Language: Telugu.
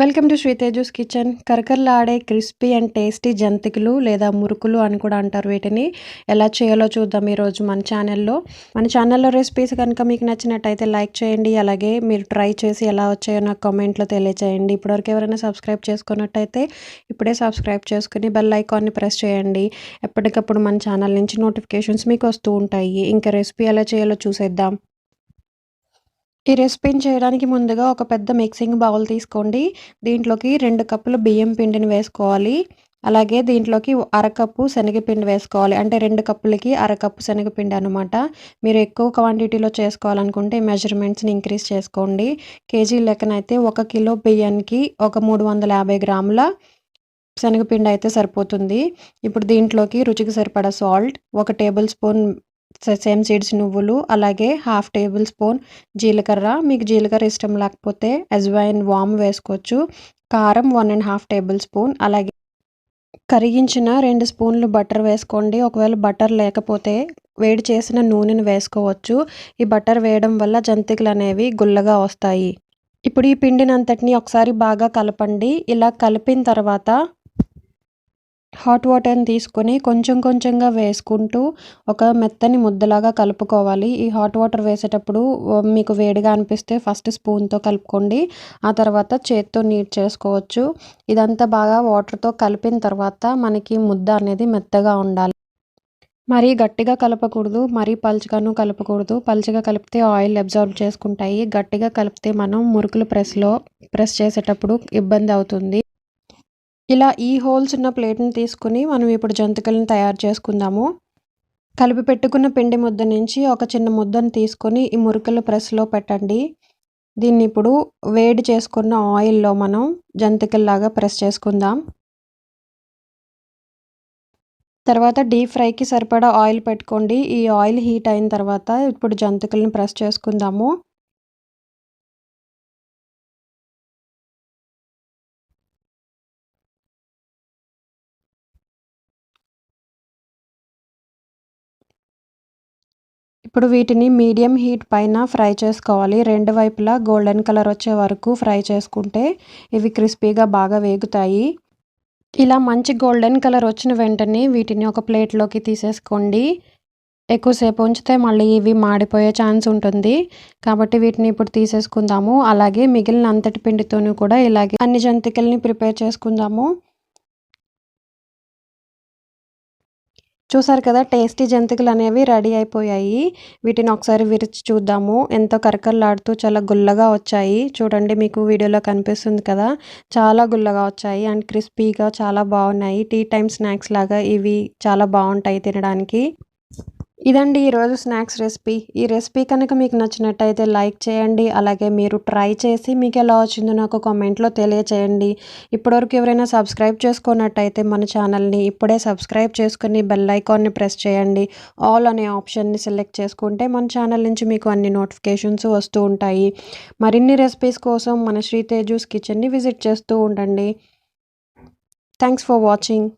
Welcome to Sri Teju's kitchen. కరకరలాడే క్రిస్పీ అండ్ టేస్టీ జంతికలు లేదా మురుకులు అని కూడా అంటారు వీటిని. ఎలా చేయాలో చూద్దాం ఈరోజు మన ఛానల్లో రెసిపీస్ కనుక మీకు నచ్చినట్టయితే లైక్ చేయండి. అలాగే మీరు ట్రై చేసి ఎలా వచ్చాయో నాకు కామెంట్లో తెలియజేయండి. ఇప్పటివరకు ఎవరైనా సబ్స్క్రైబ్ చేసుకున్నట్టయితే ఇప్పుడే సబ్స్క్రైబ్ చేసుకుని బెల్ ఐకాన్ని ప్రెస్ చేయండి. ఎప్పటికప్పుడు మన ఛానల్ నుంచి నోటిఫికేషన్స్ మీకు వస్తూ ఉంటాయి. ఇంకా రెసిపీ ఎలా చేయాలో చూసేద్దాం. ఈ రెసిపీని చేయడానికి ముందుగా ఒక పెద్ద మిక్సింగ్ బౌల్ తీసుకోండి. దీంట్లోకి 2 కప్పులు బియ్యం పిండిని వేసుకోవాలి. అలాగే దీంట్లోకి అరకప్పు శనగపిండి వేసుకోవాలి. అంటే 2 కప్పులకి అరకప్పు శనగపిండి అనమాట. మీరు ఎక్కువ క్వాంటిటీలో చేసుకోవాలనుకుంటే మెజర్మెంట్స్ని ఇంక్రీజ్ చేసుకోండి. కేజీ లెక్కనైతే 1 కిలో బియ్యానికి ఒక 350 గ్రాముల శనగపిండి అయితే సరిపోతుంది. ఇప్పుడు దీంట్లోకి రుచికి సరిపడా salt, 1 table spoon sesame seeds నువ్వులు, అలాగే హాఫ్ టేబుల్ స్పూన్ జీలకర్ర, మీకు జీలకర్ర ఇష్టం లేకపోతే అజ్వైన్ వామ్ వేసుకోవచ్చు. కారం 1.5 టేబుల్ స్పూన్, అలాగే కరిగించిన 2 స్పూన్లు బటర్ వేసుకోండి. ఒకవేళ బటర్ లేకపోతే వేడి చేసిన నూనెను వేసుకోవచ్చు. ఈ బటర్ వేయడం వల్ల జంతికలు అనేవి గుల్లగా వస్తాయి. ఇప్పుడు ఈ పిండిని అంతటిని ఒకసారి బాగా కలపండి. ఇలా కలిపిన తర్వాత హాట్ వాటర్ని తీసుకొని కొంచెం కొంచెంగా వేసుకుంటూ ఒక మెత్తని ముద్దలాగా కలుపుకోవాలి. ఈ హాట్ వాటర్ వేసేటప్పుడు మీకు వేడిగా అనిపిస్తే ఫస్ట్ స్పూన్తో కలుపుకోండి. ఆ తర్వాత చేత్తో నీట్ చేసుకోవచ్చు. ఇదంతా బాగా వాటర్తో కలిపిన తర్వాత మనకి ముద్ద అనేది మెత్తగా ఉండాలి. మరీ గట్టిగా కలపకూడదు, మరీ పలుచగాను కలపకూడదు. పలుచగా కలిపితే ఆయిల్ అబ్జర్వ్ చేసుకుంటాయి. గట్టిగా కలిపితే మనం మురుకులు ప్రెస్ చేసేటప్పుడు ఇబ్బంది అవుతుంది. ఇలా ఈ హోల్స్ ఉన్న ప్లేట్ని తీసుకుని మనం ఇప్పుడు జంతికలను తయారు చేసుకుందాము. కలిపి పెట్టుకున్న పిండి ముద్ద నుంచి ఒక చిన్న ముద్దను తీసుకొని ఈ మురుకుల ప్రెస్లో పెట్టండి. దీన్ని ఇప్పుడు వేడి చేసుకున్న ఆయిల్లో మనం జంతికల్లాగా ప్రెస్ చేసుకుందాం. తర్వాత డీప్ ఫ్రైకి సరిపడా ఆయిల్ పెట్టుకోండి. ఈ ఆయిల్ హీట్ అయిన తర్వాత ఇప్పుడు జంతికలను ప్రెస్ చేసుకుందాము. ఇప్పుడు వీటిని మీడియం హీట్ పైన ఫ్రై చేసుకోవాలి. 2 వైపులా గోల్డెన్ కలర్ వచ్చే వరకు ఫ్రై చేసుకుంటే ఇవి క్రిస్పీగా బాగా వేగుతాయి. ఇలా మంచి గోల్డెన్ కలర్ వచ్చిన వెంటనే వీటిని ఒక ప్లేట్లోకి తీసేసుకోండి. ఎక్కువసేపు ఉంచితే మళ్ళీ ఇవి మాడిపోయే ఛాన్స్ ఉంటుంది. కాబట్టి వీటిని ఇప్పుడు తీసేసుకుందాము. అలాగే మిగిలిన అంతటి పిండితోనూ కూడా ఇలాగే అన్ని జంతికల్ని ప్రిపేర్ చేసుకుందాము. చూసారు కదా, టేస్టీ జంతికలు అనేవి రెడీ అయిపోయాయి. వీటిని ఒకసారి విరిచి చూద్దాము. ఎంతో కరకరలాడుతూ చాలా గుల్లగా వచ్చాయి. చూడండి, మీకు వీడియోలో కనిపిస్తుంది కదా, చాలా గుల్లగా వచ్చాయి అండ్ క్రిస్పీగా చాలా బాగున్నాయి. టీ టైమ్ స్నాక్స్ లాగా ఇవి చాలా బాగుంటాయి తినడానికి. ఇదండి ఈరోజు స్నాక్స్ రెసిపీ. ఈ రెసిపీ కనుక మీకు నచ్చినట్టయితే లైక్ చేయండి. అలాగే మీరు ట్రై చేసి మీకు ఎలా వచ్చిందో నాకు కామెంట్లో తెలియచేయండి. ఇప్పటివరకు ఎవరైనా సబ్స్క్రైబ్ చేసుకున్నట్టయితే మన ఛానల్ని ఇప్పుడే సబ్స్క్రైబ్ చేసుకుని బెల్ ఐకాన్ని ప్రెస్ చేయండి. ఆల్ అనే ఆప్షన్ని సెలెక్ట్ చేసుకుంటే మన ఛానల్ నుంచి మీకు అన్ని నోటిఫికేషన్స్ వస్తూ ఉంటాయి. మరిన్ని రెసిపీస్ కోసం మన శ్రీతేజుస్ కిచెన్ని విజిట్ చేస్తూ ఉండండి. Thanks for watching.